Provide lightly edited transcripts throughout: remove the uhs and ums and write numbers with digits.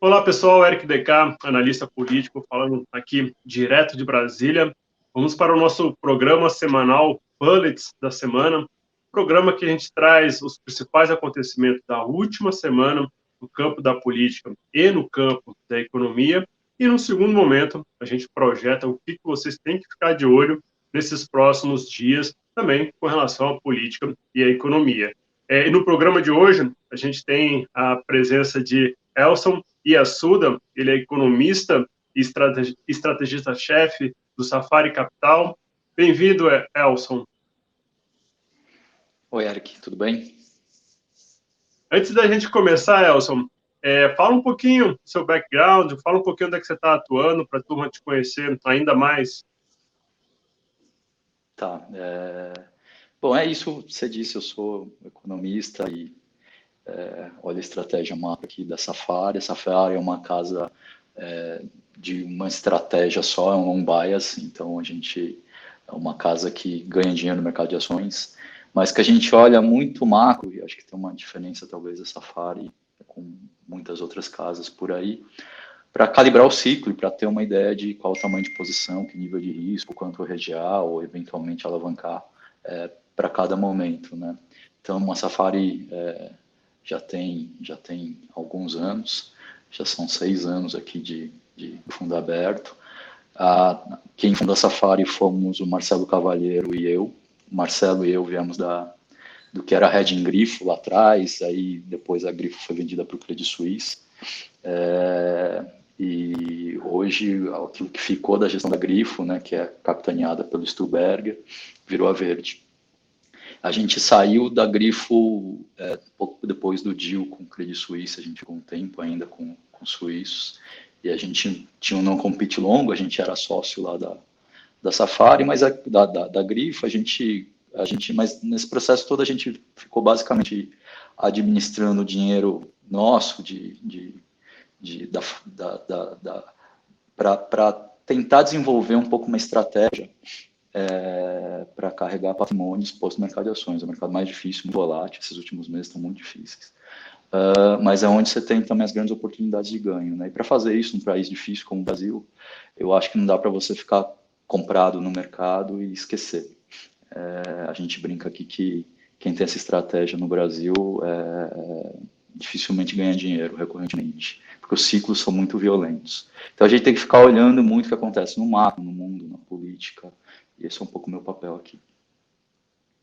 Olá pessoal, Eric DK, analista político, falando aqui direto de Brasília. Vamos para o nosso programa semanal Bullets da semana, programa que a gente traz os principais acontecimentos da última semana no campo da política e no campo da economia. E no segundo momento, a gente projeta o que vocês têm que ficar de olho nesses próximos dias, também com relação à política e à economia. E no programa de hoje, a gente tem a presença de Elson Iassuda, ele é economista e estrategista-chefe do Safari Capital. Bem-vindo, Elson. Oi, Eric, tudo bem? Antes da gente começar, Elson, fala um pouquinho do seu background, fala um pouquinho onde é que você está atuando, para a turma te conhecer ainda mais. Tá. Bom, é isso que você disse, eu sou economista e olho a estratégia macro aqui da Safari. A Safari é uma casa de uma estratégia só, é um long bias, então a gente é uma casa que ganha dinheiro no mercado de ações, mas que a gente olha muito macro, e acho que tem uma diferença talvez da Safari com muitas outras casas por aí, para calibrar o ciclo e para ter uma ideia de qual o tamanho de posição, que nível de risco, quanto regear ou eventualmente alavancar para cada momento, né? Então, uma Safari já tem alguns anos, já são 6 anos aqui de fundo aberto. Quem fundou a Safari fomos o Marcelo Cavalheiro e eu. O Marcelo e eu viemos do que era a Reding Grifo lá atrás, aí depois a Grifo foi vendida para o Credit Suisse. E hoje aquilo que ficou da gestão da Grifo, né, que é capitaneada pelo Stuhlberger, virou a Verde. A gente saiu da Grifo pouco depois do deal com o Credit Suisse, a gente ficou um tempo ainda com os suíços, e a gente tinha um não-compete longo, a gente era sócio lá da Safari, mas da Grifo, mas nesse processo todo a gente ficou basicamente administrando o dinheiro nosso para tentar desenvolver um pouco uma estratégia para carregar patrimônio exposto no mercado de ações. É o mercado mais difícil, muito volátil, esses últimos meses estão muito difíceis. Mas é onde você tem também as grandes oportunidades de ganho, né? E para fazer isso num país difícil como o Brasil, eu acho que não dá para você ficar comprado no mercado e esquecer. A gente brinca aqui que quem tem essa estratégia no Brasil dificilmente ganha dinheiro recorrentemente, porque os ciclos são muito violentos. Então a gente tem que ficar olhando muito o que acontece no macro, no mundo, na política, e esse é um pouco o meu papel aqui.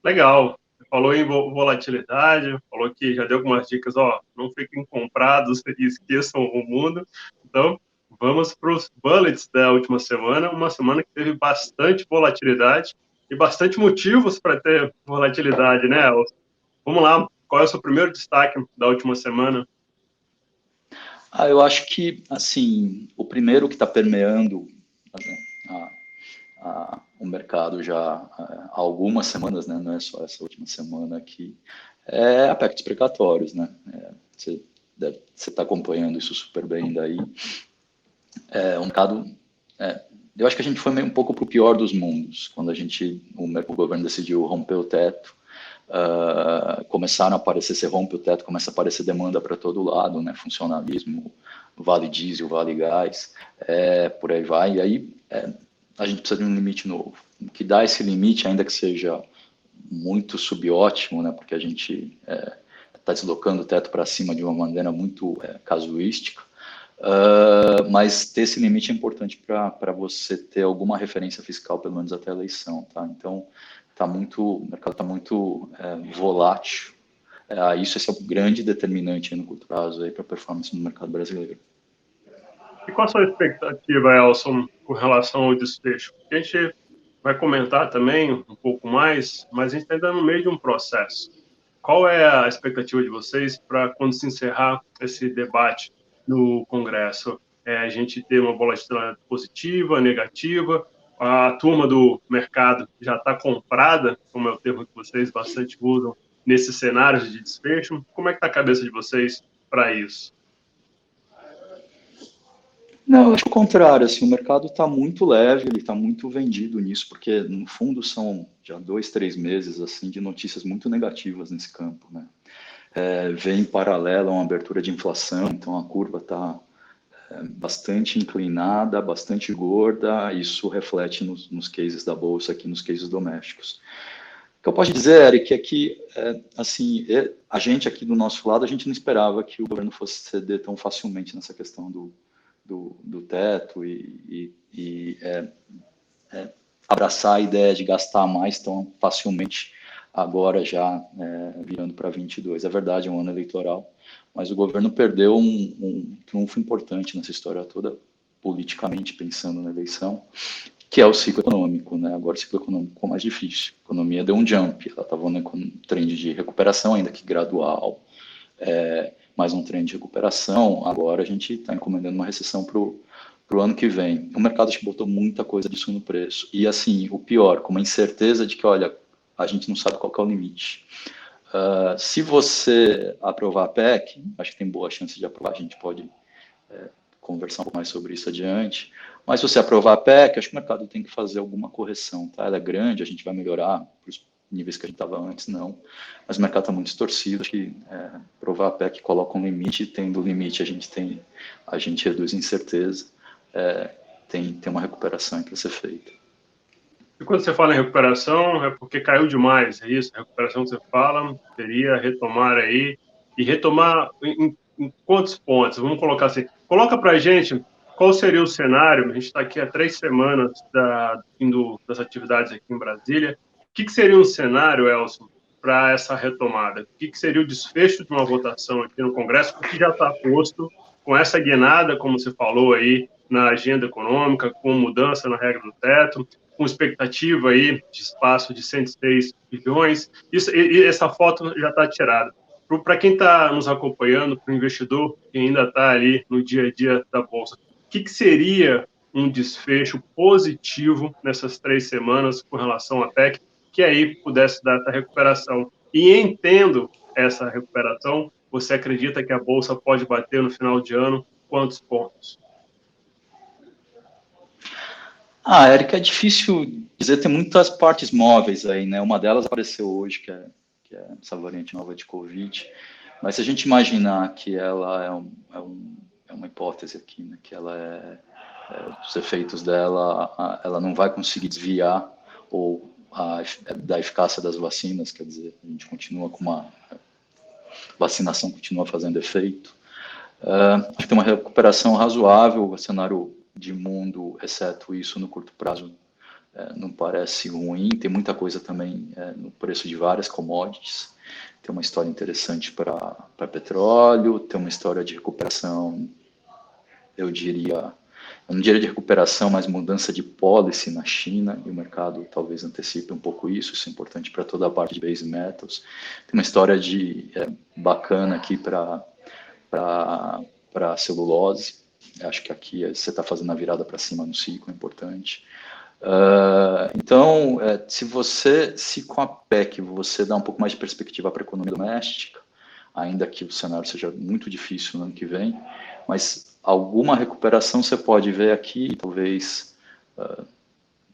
Legal. Falou em volatilidade, falou que já deu algumas dicas, não fiquem comprados e esqueçam o mundo. Então, vamos para os bullets da última semana, uma semana que teve bastante volatilidade e bastante motivos para ter volatilidade, né, Elson? Vamos lá, qual é o seu primeiro destaque da última semana? Eu acho que, assim, o primeiro que está permeando o mercado já há algumas semanas, né, não é só essa última semana aqui, é aspectos precatórios, né? Você está acompanhando isso super bem daí. Um mercado, eu acho que a gente foi meio um pouco para o pior dos mundos, quando o governo decidiu romper o teto. Começaram a aparecer, você rompe o teto, começa a aparecer demanda para todo lado, né? Funcionalismo, vale diesel, vale gás, por aí vai. E aí a gente precisa de um limite novo. O que dá esse limite, ainda que seja muito subótimo, né? Porque a gente está deslocando o teto para cima de uma maneira muito casuística. Mas ter esse limite é importante para você ter alguma referência fiscal, pelo menos até a eleição, tá? Então, o mercado está muito volátil. Esse é o grande determinante no curto prazo para a performance no mercado brasileiro. E qual a sua expectativa, Elson, com relação ao desfecho? A gente vai comentar também um pouco mais, mas a gente está ainda no meio de um processo. Qual é a expectativa de vocês para quando se encerrar esse debate no Congresso? A gente ter uma volatilidade positiva, negativa? A turma do mercado já está comprada, como é o termo que vocês bastante usam, nesses cenários de desfecho? Como é que está a cabeça de vocês para isso? Não, eu acho o contrário, assim, o mercado está muito leve, ele está muito vendido nisso, porque no fundo são já 2, 3 meses assim de notícias muito negativas nesse campo, né? Vem em paralelo a uma abertura de inflação, então a curva está bastante inclinada, bastante gorda. Isso reflete nos cases da Bolsa, aqui nos cases domésticos. O que eu posso dizer, Eric, é que assim, a gente aqui do nosso lado, a gente não esperava que o governo fosse ceder tão facilmente nessa questão do teto e abraçar a ideia de gastar mais tão facilmente agora já virando para 22. É verdade, é um ano eleitoral, mas o governo perdeu um trunfo importante nessa história toda, politicamente pensando na eleição, que é o ciclo econômico, né? Agora o ciclo econômico ficou mais difícil. A economia deu um jump, ela estava um trend de recuperação, ainda que gradual, mas um trend de recuperação. Agora a gente está encomendando uma recessão para o ano que vem. O mercado acho que botou muita coisa disso no preço. E assim, o pior, com uma incerteza de que, olha, a gente não sabe qual é o limite. Se você aprovar a PEC, acho que tem boa chance de aprovar, a gente pode conversar um pouco mais sobre isso adiante, mas se você aprovar a PEC, acho que o mercado tem que fazer alguma correção, tá? Ela é grande, a gente vai melhorar para os níveis que a gente estava antes, não, mas o mercado está muito distorcido, acho que aprovar a PEC coloca um limite, tendo limite a gente reduz incerteza, tem uma recuperação para ser feita. E quando você fala em recuperação, é porque caiu demais, é isso? A recuperação que você fala seria retomar aí, e retomar em quantos pontos? Vamos colocar assim, coloca para a gente qual seria o cenário, a gente está aqui há 3 semanas indo das atividades aqui em Brasília, o que seria um cenário, Elson, para essa retomada? O que seria o desfecho de uma votação aqui no Congresso, o que já está posto com essa guinada, como você falou aí, na agenda econômica, com mudança na regra do teto, com expectativa aí de espaço de 106 bilhões. E essa foto já está tirada. Para quem está nos acompanhando, para o investidor que ainda está ali no dia a dia da Bolsa, o que seria um desfecho positivo nessas 3 semanas com relação à PEC, que aí pudesse dar essa recuperação? E entendo essa recuperação, você acredita que a Bolsa pode bater no final de ano quantos pontos? Érica, é difícil dizer, tem muitas partes móveis aí, né? Uma delas apareceu hoje, que é essa variante nova de Covid, mas se a gente imaginar que ela é uma hipótese aqui, né? Que ela os efeitos dela, ela não vai conseguir desviar ou da eficácia das vacinas, quer dizer, a gente continua com uma vacinação continua fazendo efeito. Acho que tem uma recuperação razoável, o cenário de mundo, exceto isso no curto prazo, não parece ruim. Tem muita coisa também no preço de várias commodities. Tem uma história interessante para petróleo, tem uma história de recuperação, eu não diria de recuperação, mas mudança de policy na China, e o mercado talvez antecipe um pouco isso é importante para toda a parte de base metals. Tem uma história bacana aqui para celulose. Acho que aqui você está fazendo a virada para cima no ciclo, é importante. Então, se com a PEC você dá um pouco mais de perspectiva para a economia doméstica, ainda que o cenário seja muito difícil no ano que vem, mas alguma recuperação você pode ver aqui, talvez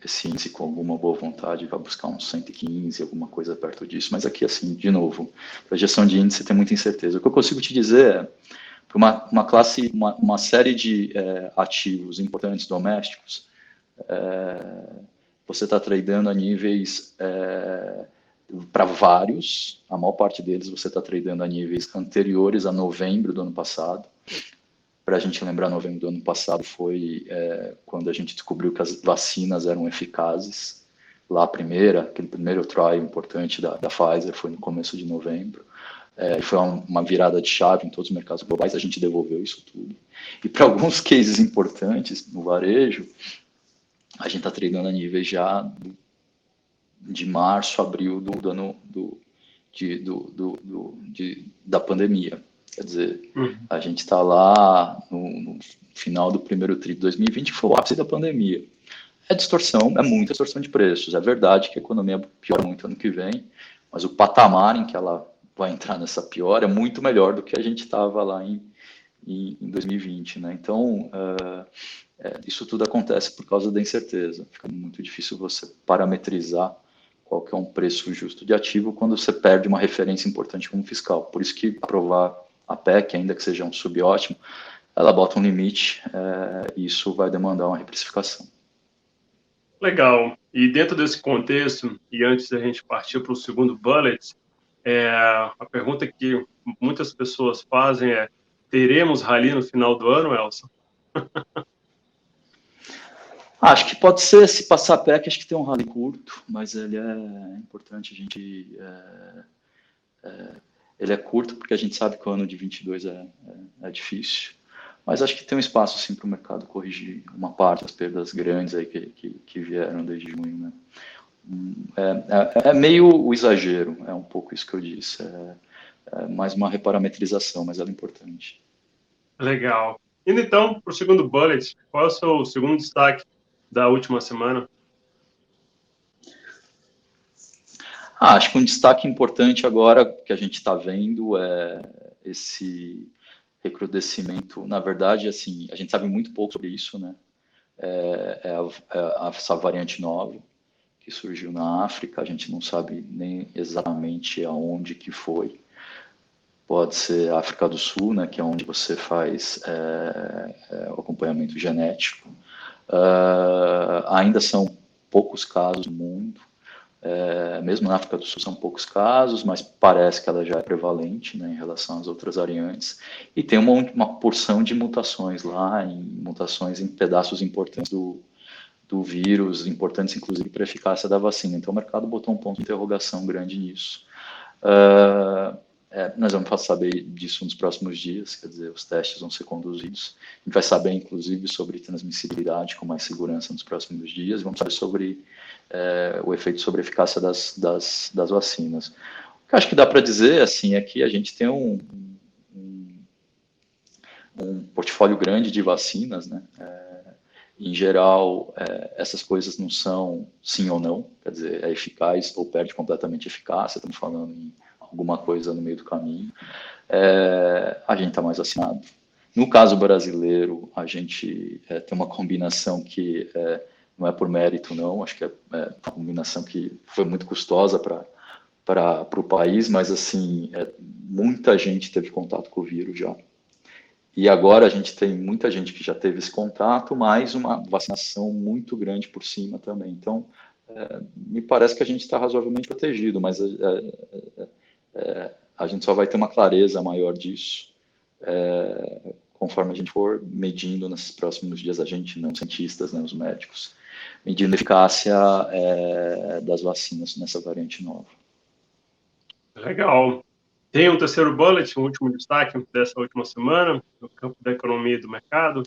esse índice com alguma boa vontade vai buscar uns 115, alguma coisa perto disso, mas aqui, assim, de novo, projeção de índice tem muita incerteza. O que eu consigo te dizer é, para uma série de ativos importantes domésticos, você está tradando a níveis, para vários, a maior parte deles você está tradando a níveis anteriores a novembro do ano passado. Para a gente lembrar, novembro do ano passado foi quando a gente descobriu que as vacinas eram eficazes. Lá aquele primeiro trial importante da Pfizer foi no começo de novembro. Foi uma virada de chave em todos os mercados globais, a gente devolveu isso tudo. E para alguns cases importantes no varejo, a gente está treinando a níveis já de março, abril do ano da pandemia. Quer dizer, a gente está lá no final do primeiro tri de 2020, que foi o ápice da pandemia. É muita distorção de preços. É verdade que a economia piora muito ano que vem, mas o patamar em que ela vai entrar nessa piora é muito melhor do que a gente estava lá em 2020, né? Então, isso tudo acontece por causa da incerteza. Fica muito difícil você parametrizar qual que é um preço justo de ativo quando você perde uma referência importante como fiscal. Por isso que aprovar a PEC, ainda que seja um subótimo, ela bota um limite e isso vai demandar uma reprecificação. Legal. E dentro desse contexto, e antes da gente partir para o segundo bullet, a pergunta que muitas pessoas fazem é: teremos rally no final do ano, Elson? Acho que pode ser, se passar a PEC, acho que tem um rally curto, mas ele é importante a gente... ele é curto porque a gente sabe que o ano de 22 é difícil, mas acho que tem um espaço sim para o mercado corrigir uma parte das perdas grandes aí que vieram desde junho, né? É meio o exagero, é um pouco isso que eu disse, é mais uma reparametrização, mas ela é importante. Legal. Indo então para o segundo bullet, qual é o seu segundo destaque da última semana? Acho que um destaque importante agora que a gente está vendo é esse recrudescimento. Na verdade, assim, a gente sabe muito pouco sobre isso, né? Essa variante nova que surgiu na África, a gente não sabe nem exatamente aonde que foi. Pode ser a África do Sul, né, que é onde você faz o acompanhamento genético. Ainda são poucos casos no mundo. Mesmo na África do Sul são poucos casos, mas parece que ela já é prevalente, né, em relação às outras variantes. E tem uma porção de mutações lá, mutações em pedaços importantes do vírus, importantes inclusive para a eficácia da vacina. Então o mercado botou um ponto de interrogação grande nisso. Nós vamos saber disso nos próximos dias, quer dizer, os testes vão ser conduzidos. A gente vai saber, inclusive, sobre transmissibilidade com mais segurança nos próximos dias. Vamos saber sobre o efeito sobre a eficácia das vacinas. O que eu acho que dá para dizer, assim, é que a gente tem um portfólio grande de vacinas, né? Em geral, essas coisas não são sim ou não, quer dizer, é eficaz ou perde completamente eficácia, estamos falando em alguma coisa no meio do caminho. A gente está mais vacinado. No caso brasileiro, a gente tem uma combinação que não é por mérito, não, acho que é uma combinação que foi muito custosa para o país, mas assim, muita gente teve contato com o vírus já. E agora a gente tem muita gente que já teve esse contato, mais uma vacinação muito grande por cima também. Então, me parece que a gente está razoavelmente protegido, mas a gente só vai ter uma clareza maior disso conforme a gente for medindo nesses próximos dias, a gente, não, os cientistas, né, os médicos, medindo a eficácia das vacinas nessa variante nova. Legal. Tem um terceiro bullet, um último destaque dessa última semana, no campo da economia e do mercado?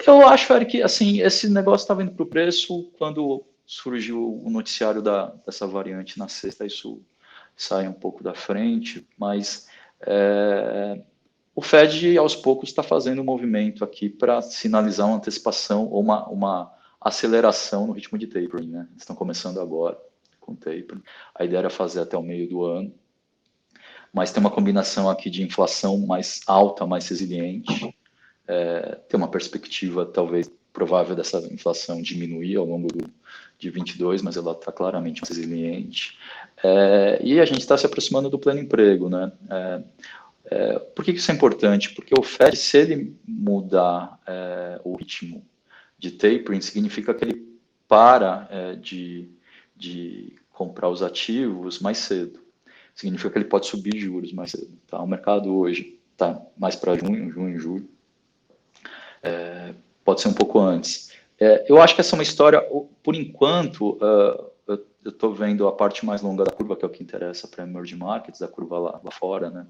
Eu acho, Eric, que assim, esse negócio estava indo para o preço quando surgiu o noticiário dessa variante na sexta, isso sai um pouco da frente, mas o Fed, aos poucos, está fazendo um movimento aqui para sinalizar uma antecipação ou uma aceleração no ritmo de tapering, né? Eles estão começando agora com tapering. A ideia era fazer até o meio do ano, mas tem uma combinação aqui de inflação mais alta, mais resiliente, tem uma perspectiva talvez provável dessa inflação diminuir ao longo de 22, mas ela está claramente mais resiliente. E a gente está se aproximando do pleno emprego, né? Por que isso é importante? Porque o Fed, se ele mudar o ritmo de tapering, significa que ele para de comprar os ativos mais cedo. Significa que ele pode subir juros mais cedo. Tá? O mercado hoje está mais para junho, julho. Pode ser um pouco antes. Eu acho que essa é uma história, por enquanto, eu estou vendo a parte mais longa da curva, que é o que interessa para emerging markets, da curva lá fora, né?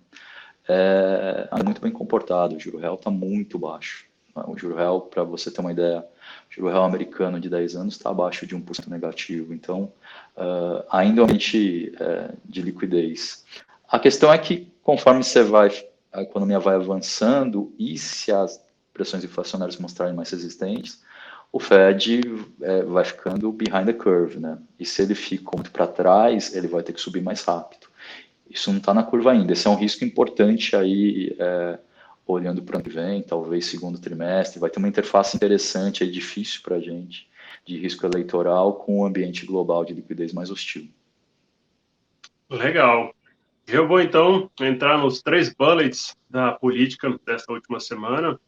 É muito bem comportado, o juro real está muito baixo. O juro real, para você ter uma ideia, o juro real americano de 10 anos está abaixo de 1% negativo, então ainda é um ambiente de liquidez. A questão é que conforme a economia vai avançando e se as pressões inflacionárias mostrarem mais resistentes, o Fed vai ficando behind the curve, né? E se ele fica muito para trás, ele vai ter que subir mais rápido. Isso não está na curva ainda. Esse é um risco importante aí, olhando para o ano que vem, talvez segundo trimestre. Vai ter uma interface interessante aí, difícil para a gente, de risco eleitoral com o ambiente global de liquidez mais hostil. Legal. Eu vou, então, entrar nos 3 bullets da política dessa última semana.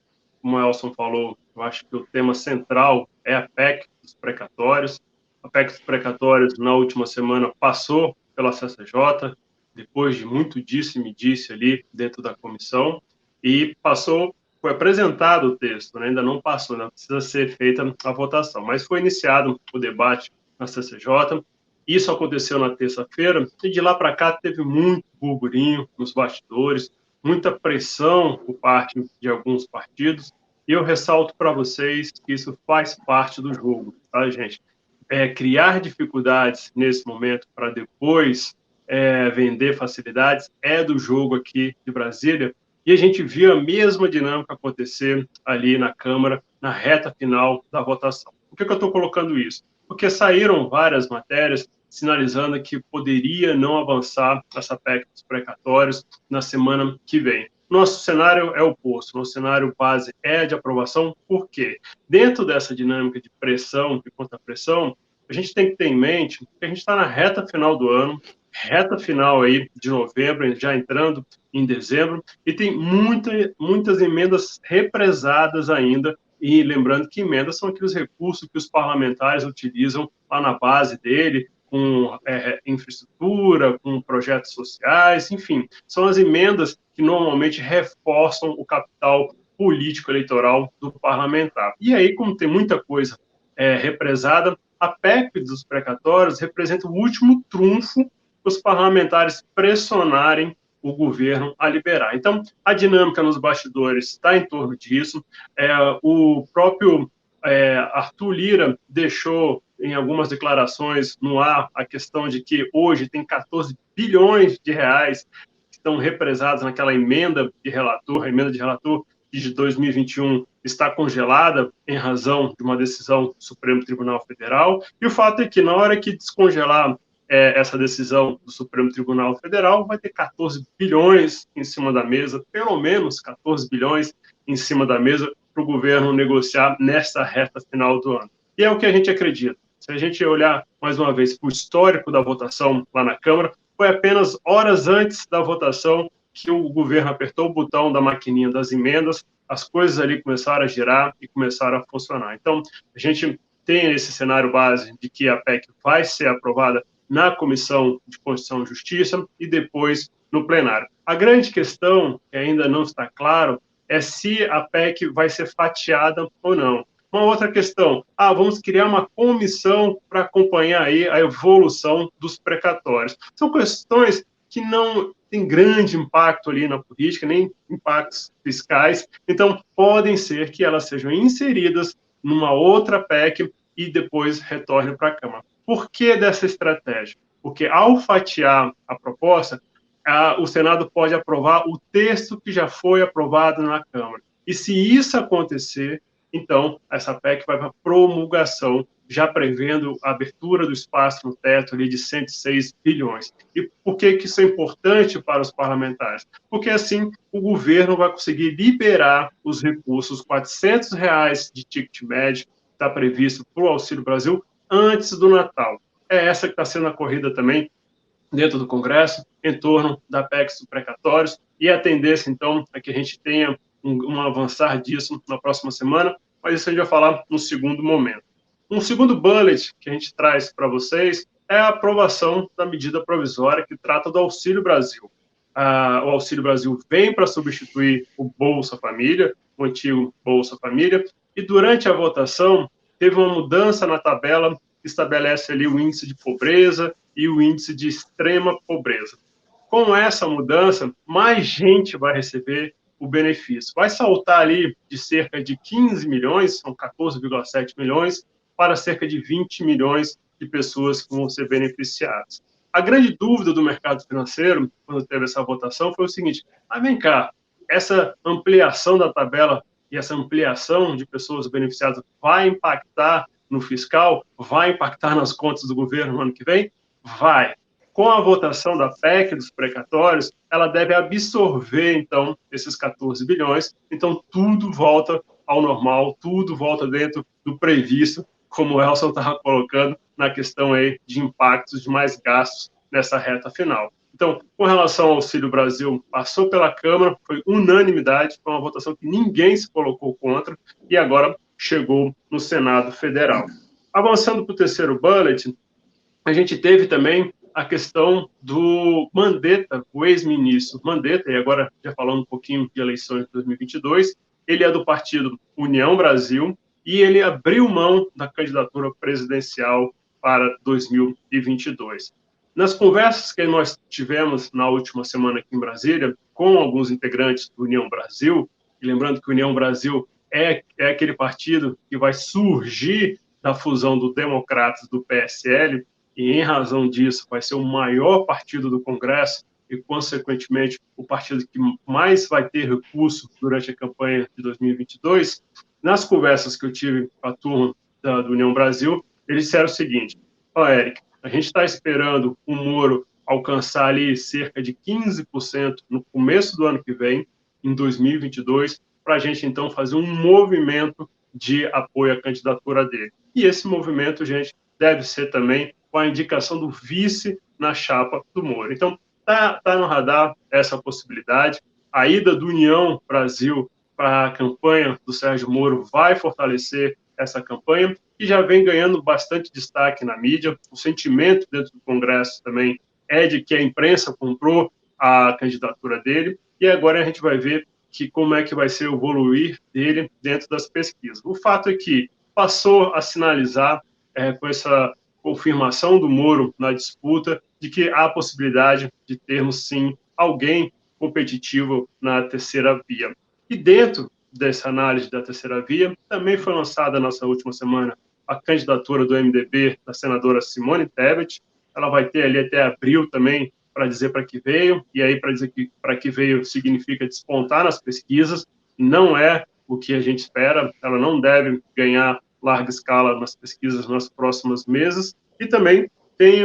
Como o Elson falou, eu acho que o tema central é a PEC dos precatórios. A PEC dos precatórios, na última semana, passou pela CCJ, depois de muito disse-me-disse ali dentro da comissão, e passou, foi apresentado o texto, né? Ainda não passou, ainda precisa ser feita a votação, mas foi iniciado o debate na CCJ. Isso aconteceu na terça-feira, e de lá para cá teve muito burburinho nos bastidores, muita pressão por parte de alguns partidos, e eu ressalto para vocês que isso faz parte do jogo, tá, gente? Criar dificuldades nesse momento para depois vender facilidades é do jogo aqui de Brasília, e a gente viu a mesma dinâmica acontecer ali na Câmara, na reta final da votação. Por que eu estou colocando isso? Porque saíram várias matérias sinalizando que poderia não avançar essa PEC dos precatórios na semana que vem. Nosso cenário é o oposto, nosso cenário base é de aprovação, por quê? Dentro dessa dinâmica de pressão e contra-pressão, a gente tem que ter em mente que a gente está na reta final do ano, reta final aí de novembro, já entrando em dezembro, e tem muitas emendas represadas ainda, e lembrando que emendas são aqueles recursos que os parlamentares utilizam lá na base dele, com infraestrutura, com projetos sociais, enfim, são as emendas que normalmente reforçam o capital político eleitoral do parlamentar. E aí, como tem muita coisa represada, a PEC dos precatórios representa o último trunfo os parlamentares pressionarem o governo a liberar. Então, a dinâmica nos bastidores está em torno disso. O próprio Arthur Lira deixou em algumas declarações no ar a questão de que hoje tem 14 bilhões de reais que estão represados naquela emenda de relator, a emenda de relator de 2021 está congelada em razão de uma decisão do Supremo Tribunal Federal, e o fato é que na hora que descongelar essa decisão do Supremo Tribunal Federal, vai ter 14 bilhões em cima da mesa, pelo menos 14 bilhões em cima da mesa para o governo negociar nesta reta final do ano. E é o que a gente acredita. Se a gente olhar mais uma vez para o histórico da votação lá na Câmara, foi apenas horas antes da votação que o governo apertou o botão da maquininha das emendas, as coisas ali começaram a girar e começaram a funcionar. Então, a gente tem esse cenário base de que a PEC vai ser aprovada na Comissão de Constituição e Justiça e depois no plenário. A grande questão, que ainda não está claro, é se a PEC vai ser fatiada ou não. Uma outra questão, vamos criar uma comissão para acompanhar aí a evolução dos precatórios. São questões que não têm grande impacto ali na política, nem impactos fiscais, então podem ser que elas sejam inseridas numa outra PEC e depois retornem para a Câmara. Por que dessa estratégia? Porque ao fatiar a proposta, o Senado pode aprovar o texto que já foi aprovado na Câmara. E se isso acontecer, então essa PEC vai para a promulgação, já prevendo a abertura do espaço no teto ali de 106 bilhões. E por que isso é importante para os parlamentares? Porque assim o governo vai conseguir liberar os recursos, R$400 de ticket médio, está previsto para o Auxílio Brasil, antes do Natal. É essa que está sendo a corrida também dentro do Congresso, em torno da PEC dos precatórios, e a tendência, então, é que a gente tenha um avançar disso na próxima semana, mas isso a gente vai falar no segundo momento. Um segundo bullet que a gente traz para vocês é a aprovação da medida provisória que trata do Auxílio Brasil. O Auxílio Brasil vem para substituir o Bolsa Família, o antigo Bolsa Família, e durante a votação teve uma mudança na tabela que estabelece ali o índice de pobreza e o índice de extrema pobreza. Com essa mudança, mais gente vai receber o benefício. Vai saltar ali de cerca de 15 milhões, são 14,7 milhões, para cerca de 20 milhões de pessoas que vão ser beneficiadas. A grande dúvida do mercado financeiro, quando teve essa votação, foi o seguinte: vem cá, essa ampliação da tabela e essa ampliação de pessoas beneficiadas vai impactar no fiscal? Vai impactar nas contas do governo no ano que vem? Vai. Com a votação da PEC dos precatórios, ela deve absorver, então, esses 14 bilhões. Então, tudo volta ao normal, tudo volta dentro do previsto, como o Elson estava colocando na questão aí de impactos, de mais gastos nessa reta final. Então, com relação ao Auxílio Brasil, passou pela Câmara, foi unanimidade, foi uma votação que ninguém se colocou contra, e agora chegou no Senado Federal. Avançando para o terceiro bullet, a gente teve também a questão do Mandetta, o ex-ministro Mandetta, e agora já falando um pouquinho de eleições de 2022, ele é do partido União Brasil e ele abriu mão da candidatura presidencial para 2022. Nas conversas que nós tivemos na última semana aqui em Brasília, com alguns integrantes do União Brasil, e lembrando que o União Brasil é aquele partido que vai surgir da fusão do Democratas do PSL, e em razão disso vai ser o maior partido do Congresso e, consequentemente, o partido que mais vai ter recurso durante a campanha de 2022, nas conversas que eu tive com a turma do União Brasil, eles disseram o seguinte: Eric, a gente está esperando o Moro alcançar ali cerca de 15% no começo do ano que vem, em 2022, para a gente, então, fazer um movimento de apoio à candidatura dele. E esse movimento, gente, deve ser também com a indicação do vice na chapa do Moro. Então, tá no radar essa possibilidade. A ida do União Brasil para a campanha do Sérgio Moro vai fortalecer essa campanha, que já vem ganhando bastante destaque na mídia. O sentimento dentro do Congresso também é de que a imprensa comprou a candidatura dele, e agora a gente vai ver como é que vai ser o evoluir dele dentro das pesquisas. O fato é que passou a sinalizar, com essa confirmação do Moro na disputa, de que há a possibilidade de termos, sim, alguém competitivo na terceira via. E dentro dessa análise da terceira via, também foi lançada nessa última semana a candidatura do MDB da senadora Simone Tebet. Ela vai ter ali até abril também para dizer para que veio, e aí para dizer que para que veio significa despontar nas pesquisas, não é o que a gente espera, ela não deve ganhar larga escala nas pesquisas nos próximos meses, e também tem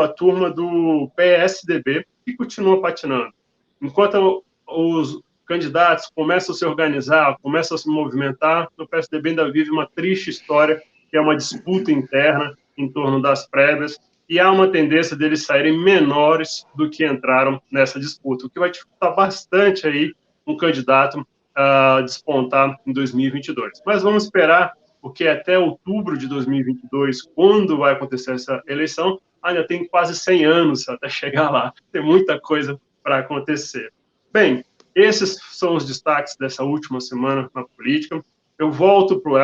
a turma do PSDB, que continua patinando. Enquanto os candidatos começam a se organizar, começam a se movimentar, o PSDB ainda vive uma triste história, que é uma disputa interna em torno das prévias, e há uma tendência deles saírem menores do que entraram nessa disputa, o que vai dificultar bastante aí um candidato a despontar em 2022. Mas vamos esperar, porque até outubro de 2022, quando vai acontecer essa eleição, ainda tem quase 100 anos até chegar lá. Tem muita coisa para acontecer. Bem, esses são os destaques dessa última semana na política. Eu volto para o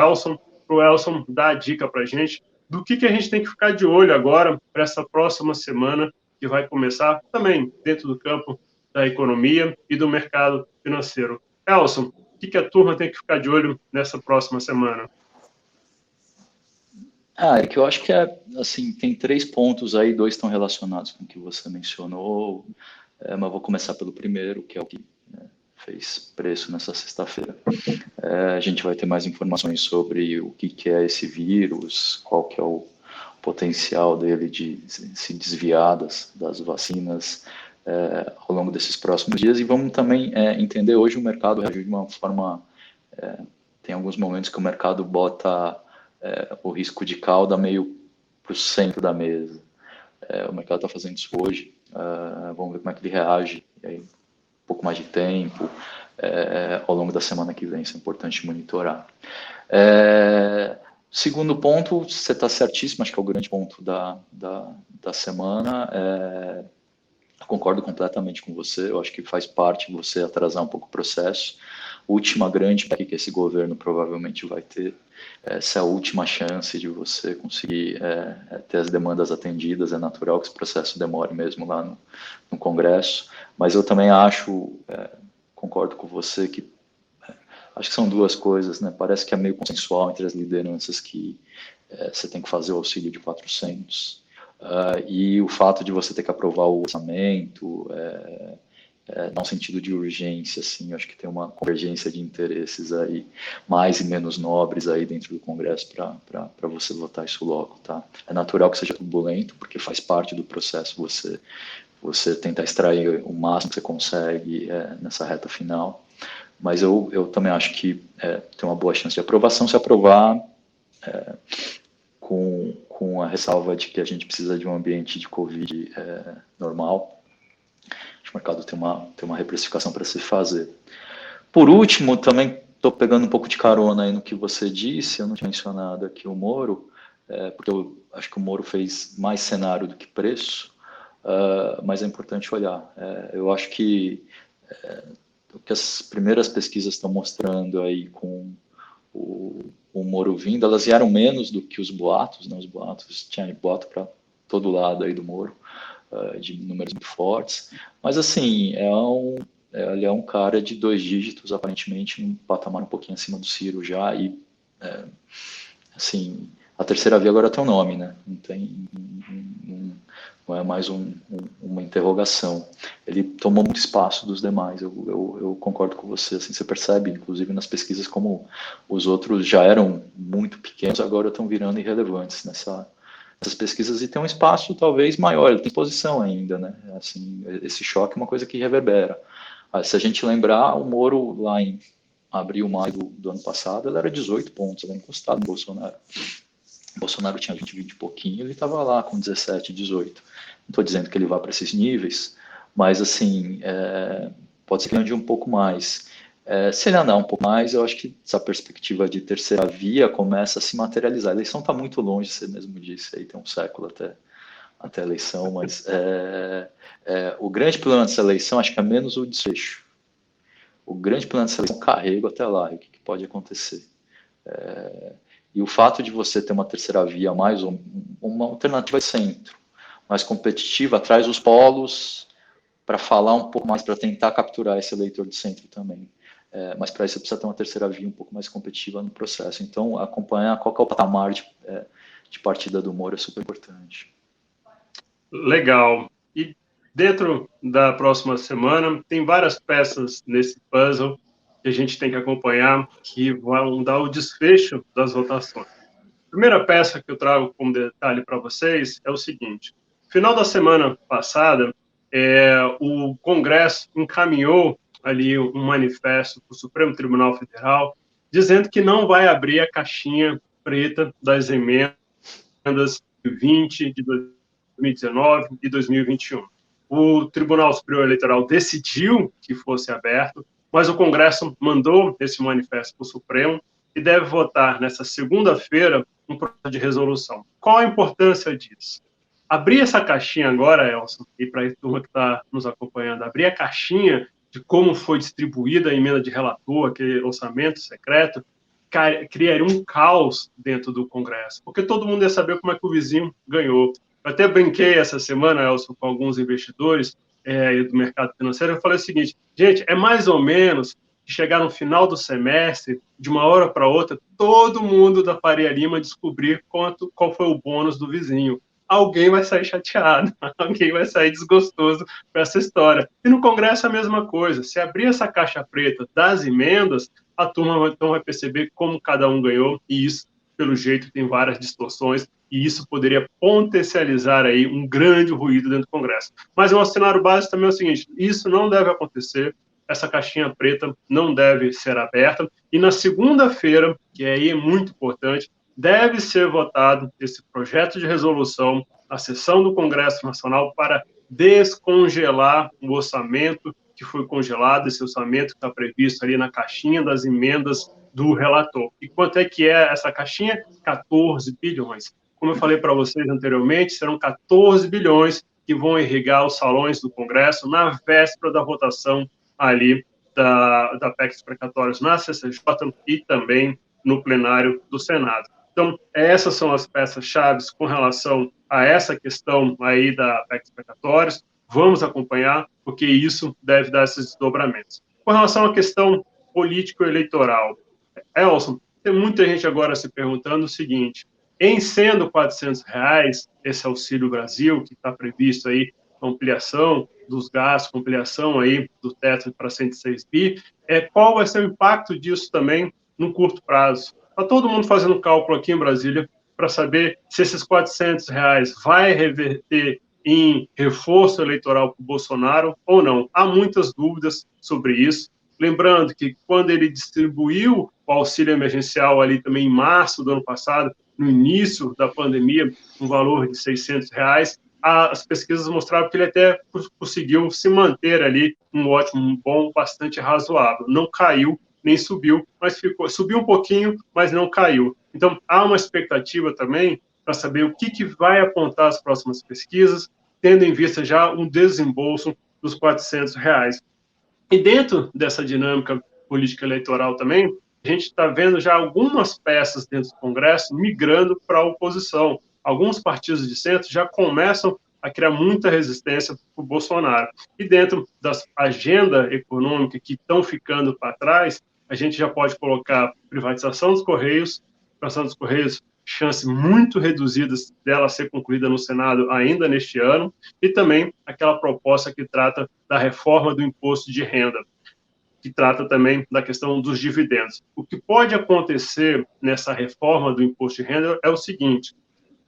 Elson dar a dica para a gente do que a gente tem que ficar de olho agora para essa próxima semana, que vai começar também dentro do campo da economia e do mercado financeiro. Elson, o que a turma tem que ficar de olho nessa próxima semana? É que eu acho que assim, tem 3 pontos aí, 2 estão relacionados com o que você mencionou, mas vou começar pelo primeiro, que é o que fez preço nessa sexta-feira. A gente vai ter mais informações sobre o que é esse vírus, qual que é o potencial dele de se desviar das vacinas ao longo desses próximos dias, e vamos também entender hoje o mercado reagiu de uma forma, tem alguns momentos que o mercado bota o risco de cauda meio para o centro da mesa. O mercado está fazendo isso hoje, vamos ver como é que ele reage, aí, um pouco mais de tempo, ao longo da semana que vem, isso é importante monitorar. Segundo ponto, você está certíssimo, acho que é o grande ponto da semana, concordo completamente com você, eu acho que faz parte você atrasar um pouco o processo. Última grande que esse governo provavelmente vai ter, essa é a última chance de você conseguir ter as demandas atendidas, é natural que esse processo demore mesmo lá no Congresso, mas eu também acho, concordo com você, que acho que são 2 coisas, né? Parece que é meio consensual entre as lideranças que você tem que fazer o auxílio de 400, e o fato de você ter que aprovar o orçamento, no sentido de urgência, assim, acho que tem uma convergência de interesses aí, mais e menos nobres aí dentro do Congresso para você votar isso logo, tá? É natural que seja turbulento, porque faz parte do processo você tentar extrair o máximo que você consegue nessa reta final, mas eu também acho que tem uma boa chance de aprovação, se aprovar com a ressalva de que a gente precisa de um ambiente de Covid normal, o mercado tem uma reprecificação para se fazer. Por último, também estou pegando um pouco de carona aí no que você disse, eu não tinha mencionado aqui o Moro, porque eu acho que o Moro fez mais cenário do que preço, mas é importante olhar. Eu acho que o que as primeiras pesquisas estão mostrando aí com o Moro vindo, elas vieram menos do que os boatos, né? Os boatos, tinha boato para todo lado aí do Moro, de números muito fortes, mas assim, ele é um cara de 2 dígitos, aparentemente, um patamar um pouquinho acima do Ciro já, e assim, a terceira via agora tem um nome, né? Não é mais uma interrogação. Ele tomou muito espaço dos demais, eu concordo com você, assim, você percebe, inclusive nas pesquisas, como os outros já eram muito pequenos, agora estão virando irrelevantes nessas pesquisas, e tem um espaço talvez maior, ele tem posição ainda, né? Assim, esse choque é uma coisa que reverbera. Se a gente lembrar, o Moro lá em abril, maio do ano passado, ele era 18 pontos, ele era encostado no Bolsonaro. O Bolsonaro tinha 20 e pouquinho, ele estava lá com 17, 18. Não estou dizendo que ele vá para esses níveis, mas assim, pode ser que ele ande um pouco mais. Se ele andar um pouco mais, eu acho que essa perspectiva de terceira via começa a se materializar. A eleição está muito longe, você mesmo disse, aí tem um século até a eleição, mas o grande problema dessa eleição, acho que é menos o desfecho. O grande problema dessa eleição é o carrego até lá, e o que pode acontecer. E o fato de você ter uma terceira via mais uma alternativa de centro, mais competitiva, traz os polos para falar um pouco mais, para tentar capturar esse eleitor de centro também. Mas para isso você precisa ter uma terceira via um pouco mais competitiva no processo. Então, acompanhar qual que é o patamar de partida do Moro é super importante. Legal. E dentro da próxima semana, tem várias peças nesse puzzle que a gente tem que acompanhar, que vão dar o desfecho das votações. A primeira peça que eu trago como detalhe para vocês é o seguinte: final da semana passada, o Congresso encaminhou ali um manifesto para o Supremo Tribunal Federal, dizendo que não vai abrir a caixinha preta das emendas de 20, de 2019 e 2021. O Tribunal Superior Eleitoral decidiu que fosse aberto, mas o Congresso mandou esse manifesto para o Supremo e deve votar nessa segunda-feira um projeto de resolução. Qual a importância disso? Abrir essa caixinha agora, Elson, e para a turma que está nos acompanhando, abrir a caixinha de como foi distribuída a emenda de relator, aquele orçamento secreto, criaria um caos dentro do Congresso, porque todo mundo ia saber como é que o vizinho ganhou. Eu até brinquei essa semana, Elson, com alguns investidores do mercado financeiro, eu falei o seguinte: gente, é mais ou menos chegar no final do semestre, de uma hora para outra, todo mundo da Faria Lima descobrir qual foi o bônus do vizinho. Alguém vai sair chateado, alguém vai sair desgostoso com essa história. E no Congresso é a mesma coisa. Se abrir essa caixa preta das emendas, a turma então vai perceber como cada um ganhou, e isso, pelo jeito, tem várias distorções, e isso poderia potencializar aí um grande ruído dentro do Congresso. Mas o nosso cenário básico também é o seguinte: isso não deve acontecer, essa caixinha preta não deve ser aberta, e na segunda-feira, que aí é muito importante, deve ser votado esse projeto de resolução na sessão do Congresso Nacional para descongelar o orçamento que foi congelado, esse orçamento que está previsto ali na caixinha das emendas do relator. E quanto é que é essa caixinha? 14 bilhões. Como eu falei para vocês anteriormente, serão 14 bilhões que vão irrigar os salões do Congresso na véspera da votação ali da PEC dos precatórios na CCJ e também no plenário do Senado. Então, essas são as peças-chave com relação a essa questão aí da PEC dos precatórios. Vamos acompanhar, porque isso deve dar esses desdobramentos. Com relação à questão político-eleitoral, Elson, tem muita gente agora se perguntando o seguinte: em sendo R$400 esse Auxílio Brasil, que está previsto aí, ampliação dos gastos, ampliação aí do teto para 106 bi, qual vai ser o impacto disso também no curto prazo? Está todo mundo fazendo cálculo aqui em Brasília para saber se esses R$400 vai reverter em reforço eleitoral para o Bolsonaro ou não. Há muitas dúvidas sobre isso. Lembrando que quando ele distribuiu o auxílio emergencial ali também em março do ano passado, no início da pandemia, um valor de R$600, as pesquisas mostravam que ele até conseguiu se manter ali um ótimo, um bom, bastante razoável. Não caiu, nem subiu, mas subiu um pouquinho, mas não caiu. Então, há uma expectativa também para saber o que vai apontar as próximas pesquisas, tendo em vista já um desembolso dos R$ 400. E dentro dessa dinâmica política eleitoral também, a gente está vendo já algumas peças dentro do Congresso migrando para a oposição. Alguns partidos de centro já começam a criar muita resistência para o Bolsonaro. E dentro da agenda econômica que estão ficando para trás, a gente já pode colocar privatização dos Correios, privatização dos Correios, chance muito reduzidas dela ser concluída no Senado ainda neste ano, e também aquela proposta que trata da reforma do imposto de renda, que trata também da questão dos dividendos. O que pode acontecer nessa reforma do imposto de renda é o seguinte: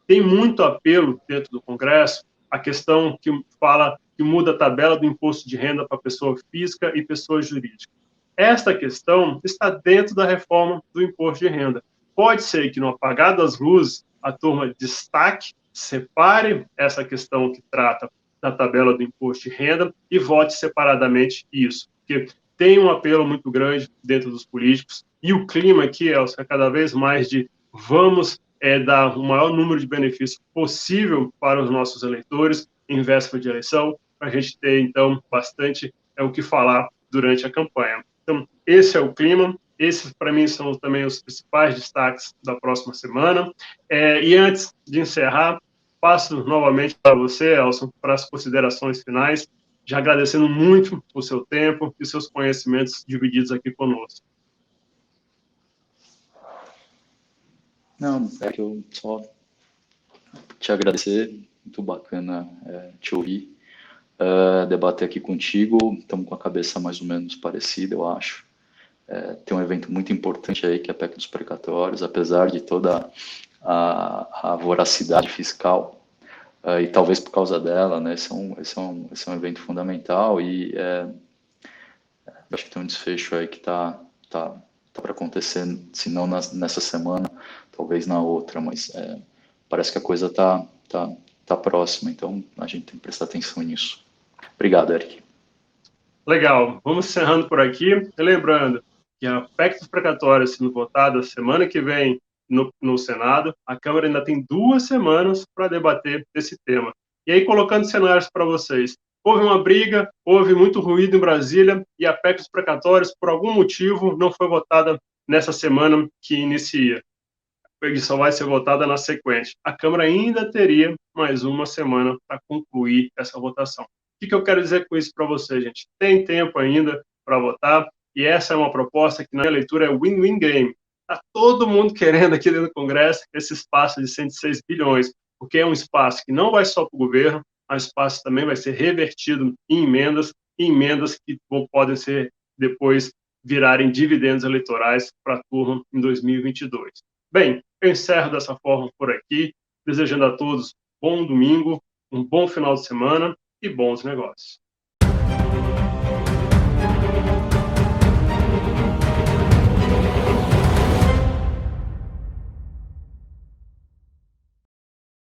tem muito apelo dentro do Congresso a questão que fala que muda a tabela do imposto de renda para pessoa física e pessoa jurídica. Esta questão está dentro da reforma do imposto de renda. Pode ser que, no apagar das luzes, a turma destaque, separe essa questão que trata da tabela do imposto de renda e vote separadamente isso, porque tem um apelo muito grande dentro dos políticos, e o clima aqui é cada vez mais de vamos dar o maior número de benefícios possível para os nossos eleitores em véspera de eleição, para a gente ter, então, bastante o que falar durante a campanha. Então, esse é o clima. Esses, para mim, são também os principais destaques da próxima semana. E antes de encerrar, passo novamente para você, Elson, para as considerações finais, já agradecendo muito o seu tempo e seus conhecimentos divididos aqui conosco. Não, é que eu só te agradecer, muito bacana te ouvir, debater aqui contigo, estamos com a cabeça mais ou menos parecida, eu acho. Tem um evento muito importante aí, que é a PEC dos precatórios, apesar de toda a voracidade fiscal, e talvez por causa dela, né, esse é um evento fundamental, e acho que tem um desfecho aí que tá para acontecer, se não nessa semana, talvez na outra, mas parece que a coisa tá próxima, então a gente tem que prestar atenção nisso. Obrigado, Eric. Legal, vamos encerrando por aqui. E lembrando que a PEC dos precatórios sendo votada semana que vem no Senado, a Câmara ainda tem 2 semanas para debater esse tema. E aí, colocando cenários para vocês. Houve uma briga, houve muito ruído em Brasília, e a PEC dos precatórios, por algum motivo, não foi votada nessa semana que inicia. Ele só vai ser votada na sequência. A Câmara ainda teria mais uma semana para concluir essa votação. O que eu quero dizer com isso para você, gente? Tem tempo ainda para votar, e essa é uma proposta que, na minha leitura, é win-win game. Está todo mundo querendo aqui dentro do Congresso esse espaço de 106 bilhões, porque é um espaço que não vai só para o governo, mas o espaço também vai ser revertido em emendas que podem ser depois virarem dividendos eleitorais para a turma em 2022. Bem, eu encerro dessa forma por aqui, desejando a todos bom domingo, um bom final de semana e bons negócios.